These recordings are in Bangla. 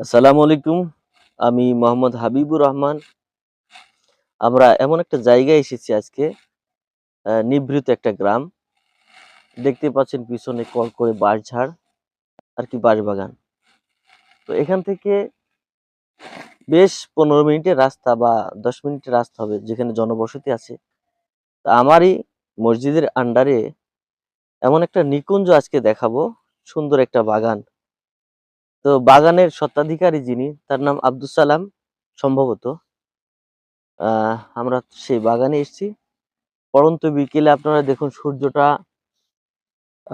আসসালামু আলাইকুম। আমি মোহাম্মদ হাবিবুর রহমান। আমরা এমন একটা জায়গায় এসেছি আজকে, নিভৃত একটা গ্রাম। দেখতে পাচ্ছেন পিছনে করে বাঁশঝাড় আর কি বাঁশবাগান। তো এখান থেকে বেশ 15 মিনিটের রাস্তা বা 10 মিনিটের রাস্তা হবে যেখানে জনবসতি আছে। তা আমারই মসজিদের আন্ডারে এমন একটা নিকুঞ্জ আজকে দেখাবো, সুন্দর একটা বাগান। তো বাগানের স্বত্বাধিকারী যিনি তার নাম আব্দুস সালাম সম্ভবত। আমরা সেই বাগানে এসেছি। পড়ন্ত বিকেলে আপনারা দেখুন সূর্যটা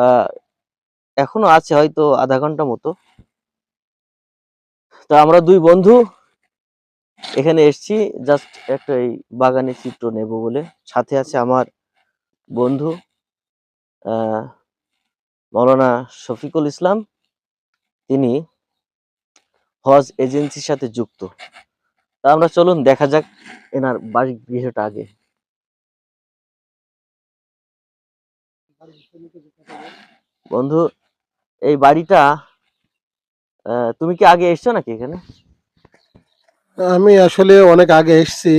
আহ এখনো আছে হয়তো আধা ঘন্টা মতো। তো আমরা দুই বন্ধু এখানে এসেছি জাস্ট একটা এই বাগানের চিত্র নেব বলে। সাথে আছে আমার বন্ধু আহ মৌলানা শফিকুল ইসলাম। তিনি হজ এজেন্সির সাথে যুক্ত। তা আমরা চলুন দেখা যাক এনার বাসগৃহটা আগে। বন্ধু, এই বাড়িটা তুমি কি আগে এসছো নাকি এখানে? আমি আসলে অনেক আগে এসেছি।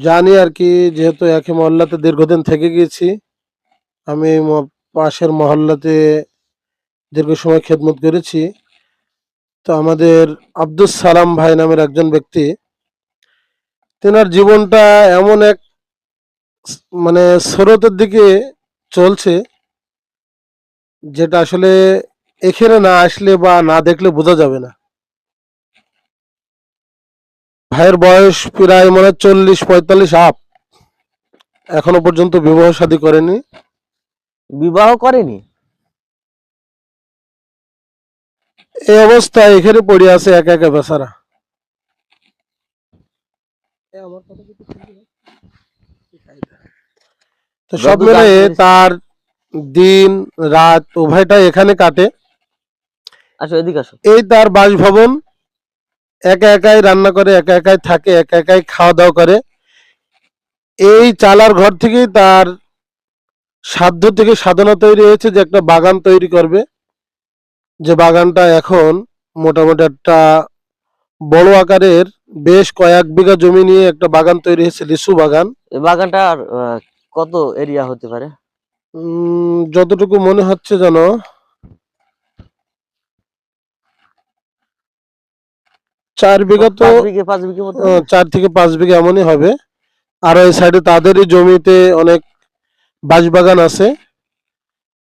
জানি আর কি, যেহেতু একই মহল্লাতে দীর্ঘদিন থেকে গিয়েছি। আমি পাশের মহল্লাতে দীর্ঘ সময় খেদমত করেছি। তো আমাদের আব্দুস সালাম ভাই নামের একজন ব্যক্তি, তেনার জীবনটা এমন এক মানে স্রোতের দিকে চলছে, যেটা আসলে এখানে না আসলে বা না দেখলে বোঝা যাবে না। ভাইয়ের বয়স প্রায় মনে হয় 40-45 আপ, এখনো পর্যন্ত বিবাহ শাদী করেনি। বিবাহ করেনি? এই অবস্থায় এখানে পড়ে আছে একা একা বেচারা। তো সব যতদূর মিলে জানতে পেরেছি। তার দিন রাত উভয়টাই এখানে কাটে। আসো এদিকে আসো। এই তার বাসভবন, একা একাই রান্না করে, একা একাই থাকে, একা একাই খাওয়া দাওয়া করে। এই চালার ঘর থেকেই তার সাধ্য থেকে সাধনা তৈরি হয়েছে যে একটা বাগান তৈরি করবে। যে বাগানটা এখন মোটামুটি একটা বড় আকারের, বেশ কয়েক বিঘা জমি নিয়ে একটা বাগান তৈরি হয়েছে, লিচু বাগান। এই বাগানটার কত এরিয়া হতে পারে? যতটুকু মনে হচ্ছে যেন 4 বিঘা, তো 5 বিঘে 5 বিঘে মতো হবে। 4 থেকে 5 বিঘা এমনই হবে। আর ওই সাইডে তাদেরই জমিতে অনেক বাঁশবাগান আছে।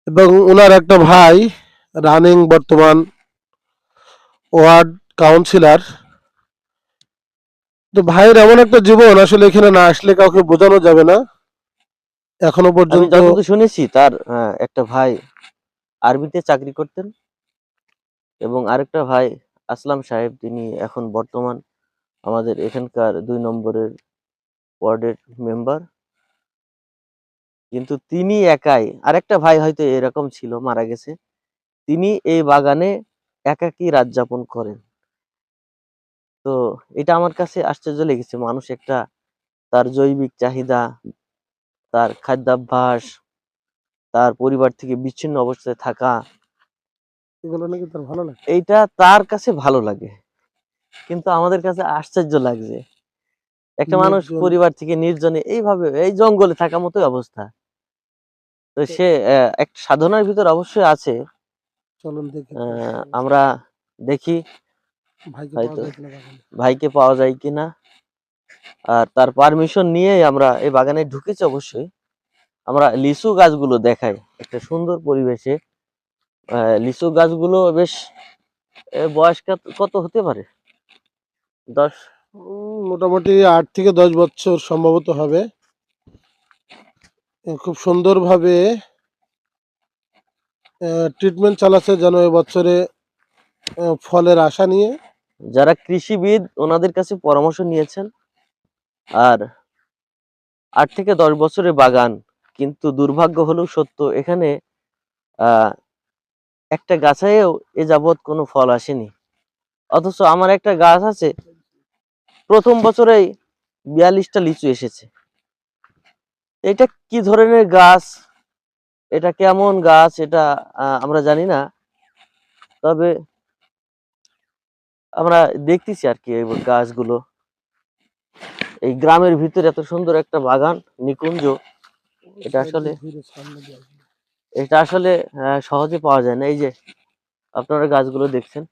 এবং ওনার একটা ভাই রানিং বর্তমান ওয়ার্ড কাউন্সিলর। তো ভাইয়ের এমন একটা জীবন, আসলে এখানে না আসলে কাউকে বোঝানো যাবে না এখনো আমি পর্যন্ত। যতদূর শুনেছি তার একটা ভাই আর্মিতে চাকরি করতেন, এবং আরেকটা ভাই আসলাম সাহেব, তিনি এখন বর্তমান আমাদের এখানকার 2 নম্বরের ওয়ার্ডের মেম্বার। কিন্তু তিনি একাই, আরেকটা ভাই হয়তো এরকম ছিল, মারা গেছে। তিনি এই বাগানে একাকী রাত যাপন করেন। তো এটা আমার কাছে আশ্চর্য লেগেছে। মানুষ একটা তার জৈবিক চাহিদা, তার খাদ্যাভ্যাস, তার পরিবার থেকে বিচ্ছিন্ন অবস্থায় থাকা, এগুলো নাকি তার ভালো লাগে। এইটা তার কাছে ভালো লাগে। কিন্তু আমাদের কাছে আশ্চর্য লাগছে, একটা মানুষ নির্জন। পরিবার থেকে নির্জনে এইভাবে এই জঙ্গলে থাকা মতোই অবস্থা। তো সে একটা সাধনার ভিতর অবশ্যই আছে। চলুন দেখি তার কি অবস্থা। আমরা দেখি ভাইকে পাওয়া হয়তো যায় কিনা বাগানে। ভাইকে পাওয়া যায় কিনা। আর তার পারমিশন নিয়েই আমরা এই বাগানে ঢুকেছি। অবশ্যই আমরা লিচু গাছগুলো দেখাই একটা সুন্দর পরিবেশে। লিচু গাছগুলো বেশ বয়স কত হতে পারে? 10? মোটামুটি 8 থেকে 10 বছর সম্ভবত হবে। খুব সুন্দরভাবে ট্রিটমেন্ট চালাচ্ছে যেন এবছরে ফলের আশা নিয়ে। যারা কৃষিবিদ ওনাদের কাছে পরামর্শ নিয়েছেন। আর 8 থেকে 10 বছরের বাগান, কিন্তু দুর্ভাগ্য হলেও সত্য, এখানে আহ একটা গাছেও এ যাবৎ কোনো ফল আসেনি। অথচ আমার একটা গাছ আছে, প্রথম বছরেই 42টা লিচু এসেছে। এটা কি ধরনের গাছ, এটা কেমন গাছ, এটা আমরা জানি না। তবে আমরা দেখতেছি আর কি এই গাছগুলো। এই গ্রামের ভিতরে এত সুন্দর একটা বাগান, নিকুঞ্জ, এটা আসলে সহজে পাওয়া যায় না। এই যে আপনারা গাছগুলো দেখছেন।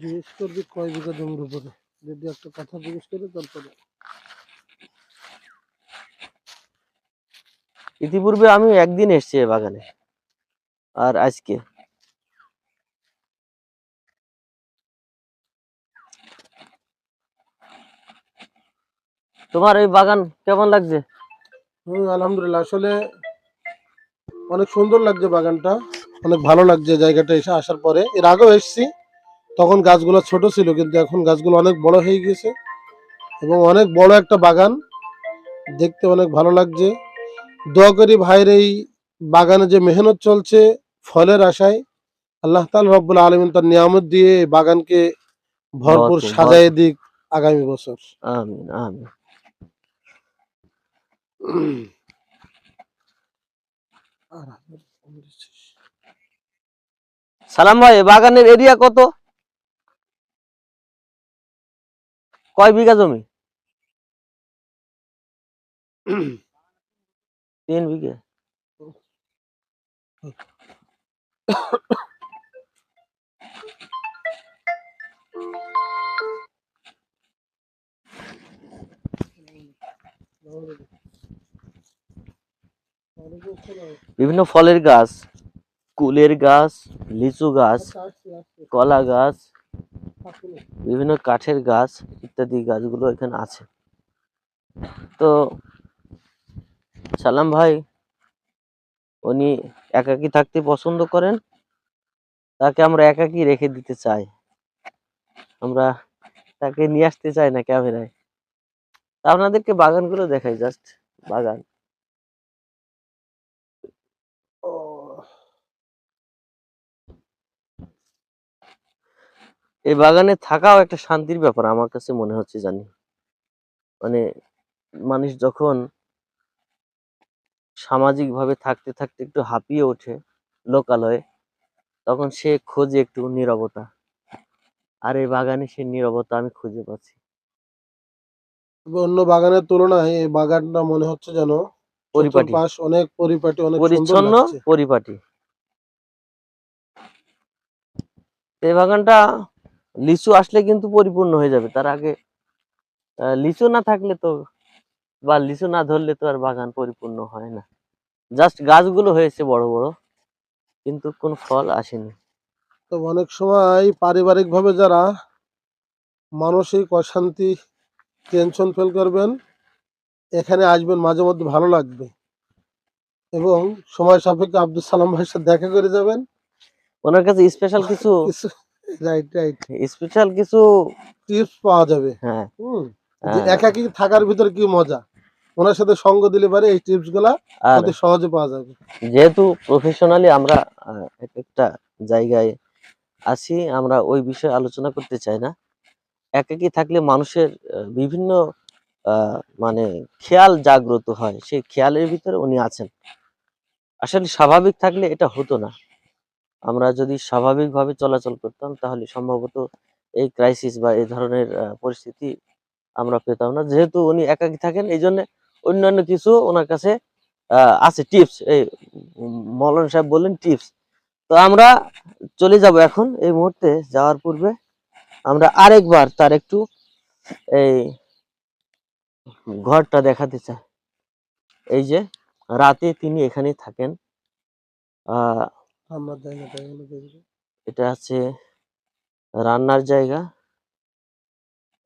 জিজ্ঞেস করবি কয় বিঘা জমির উপরে, যদি একটা কথা জিজ্ঞেস করে তারপরে। ইতিপূর্বে আমি একদিন এসেছি এই বাগানে, আর আজকে। তোমার এই বাগান কেমন লাগছে? আলহামদুলিল্লাহ, আসলে অনেক সুন্দর লাগছে বাগানটা, অনেক ভালো লাগছে জায়গাটা এসে আসার পরে। এর আগেও এসেছি, তখন গাছগুলো ছোট ছিল, কিন্তু এখন গাছগুলো অনেক বড় হয়ে গেছে এবং অনেক বড় একটা বাগান, দেখতে অনেক ভালো লাগছে। দোয়া করি ভাইয়ের এই বাগানে যে মেহনত চলছে ফলের আশায়, আল্লাহ তাআলা রব্বুল আলামিন তার নিয়ামত দিয়ে এই বাগানকে ভরপুর ভরপুর সাজায় ভরপুর। দিক আগামী বছর। আমিন আমিন। সালাম ভাই, বাগানের এরিয়া কত? কয় বিঘা জমি? 3 বিঘে। বিভিন্ন ফলের গাছ, কুলের গাছ, লিচু গাছ, কলা গাছ, বিভিন্ন কাঠের গাছ ইত্যাদি গাছগুলো এখানে আছে। তো সালাম ভাই উনি একাকী থাকতে পছন্দ করেন, তাকে আমরা একাকী রেখে দিতে চাই, আমরা তাকে নিয়ে আসতে চাই না ক্যামেরায়। আপনাদেরকে বাগানগুলো দেখাই, জাস্ট বাগান। এই বাগানে থাকাও একটা শান্তির ব্যাপার আমার কাছে মনে হচ্ছে, জানি মানে মানুষ যখন সামাজিক ভাবে থাকতে থাকতে একটু হাঁপিয়ে ওঠে লোকালয়ে, তখন সে খোঁজে একটু নীরবতা, আর এই বাগানে সে নীরবতা আমি খুঁজে পাচ্ছি। তবে অন্য বাগানের তুলনায় এই বাগানটা মনে হচ্ছে যেন পরিপাটি, চতুর্পাশ অনেক পরিপাটি, অনেক সুন্দর পরিচ্ছন্ন, লাগছে। পরিপাটি। এই বাগানটা লিচু আসলে কিন্তু পরিপূর্ণ হয়ে যাবে, তার আগে লিচু না থাকলে তো, বা লিচু না ধরলে তো আর বাগান পরিপূর্ণ হয় না। জাস্ট গাছগুলো হয়েছে বড় বড়, কিন্তু কোন ফল আসেনি। তো অনেক সময় পারিবারিক ভাবে যারা মানসিক অশান্তি, টেনশন ফিল করবেন, এখানে আসবেন, মাঝে মধ্যে ভালো লাগবে এবং সময় সাপেক্ষে আব্দুল সালাম ভাইয়ের সাথে দেখা করে যাবেন। ওনার কাছে স্পেশাল কিছু, কিছু রাইট রাইট স্পেশাল কিছু, টিপস পাওয়া যাবে। হ্যাঁ, যে একাকী থাকার ভিতরে কি মজা, ওনার সাথে সঙ্গ দিলে পারে এই টিপস গুলা আর অতি সহজে পাওয়া যাবে। যেহেতু প্রফেশনালি আমরা এক একটা জায়গায় আছি, আমরা ওই বিষয়ে আলোচনা করতে চাই না। একাকী থাকলে মানুষের বিভিন্ন মানে খেয়াল জাগ্রত হয়, সেই খেয়ালের ভিতরে উনি আছেন। আসলে স্বাভাবিক থাকলে এটা হতো না। আমরা যদি স্বাভাবিকভাবে চলাচল করতাম তাহলে সম্ভবত এই ক্রাইসিস বা এই ধরনের পরিস্থিতি আমরা পেতাম না। যেহেতু উনি একাকী থাকেন, এই জন্য অন্যান্য কিছু ওনার কাছে আছে টিপস। এই মৌলানা সাহেব বললেন টিপস। তো আমরা চলে যাব এখন। এই মুহূর্তে যাওয়ার পূর্বে আমরা আরেকবার তার একটু এই ঘরটা দেখাতে চাই। এই যে রাতে তিনি এখানে থাকেন। আমরা জায়গাটা এগুলো দেখবো। এটা আছে রান্নার জায়গা,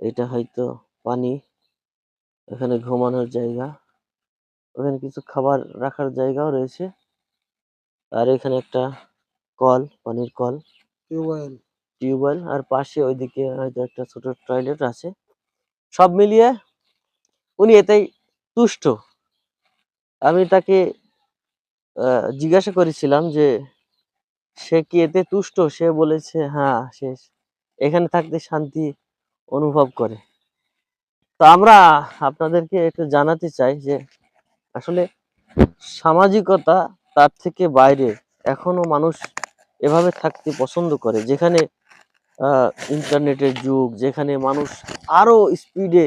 এটা হয়তো পানি, এখানে ঘুমানোর জায়গা, ওখানে কিছু খাবার রাখার জায়গাও রয়েছে, আর এখানে একটা কল, পানির কল, টিউবওয়েল। টিউবওয়েল, আর পাশে ওইদিকে হয়তো একটা ছোট টয়লেট আছে। সব মিলিয়ে উনি এতেই তুষ্ট। আমি তাকে জিজ্ঞাসা করেছিলাম যে সে কি এতে তুষ্ট, সে বলেছে হ্যাঁ, সে এখানে থাকতে শান্তি অনুভব করে। তো আমরা আপনাদেরকে একটু জানাতে চাই যে আসলে সামাজিকতা, তার থেকে বাইরে এখনো মানুষ এভাবে থাকতে পছন্দ করে, যেখানে ইন্টারনেটের যুগ, যেখানে মানুষ আরো স্পিডে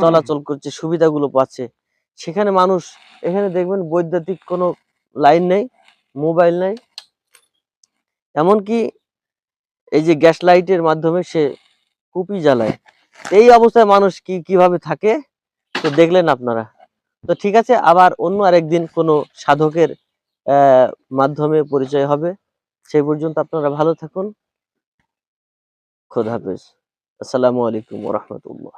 চলাচল করছে, সুবিধাগুলো পাচ্ছে, সেখানে মানুষ, এখানে দেখবেন বৈদ্যুতিক কোনো লাইন নেই, মোবাইল নেই, এমনকি এই যে গ্যাস লাইটের মাধ্যমে সে কুপি জ্বালায়। এই অবস্থায় মানুষ কিভাবে থাকে তো দেখলেন আপনারা। তো ঠিক আছে, আবার অন্য আরেকদিন কোনো সাধকের আহ মাধ্যমে পরিচয় হবে। সেই পর্যন্ত আপনারা ভালো থাকুন। খোদা হাফেজ। আসসালামু আলাইকুম ওয়া রাহমাতুল্লাহ।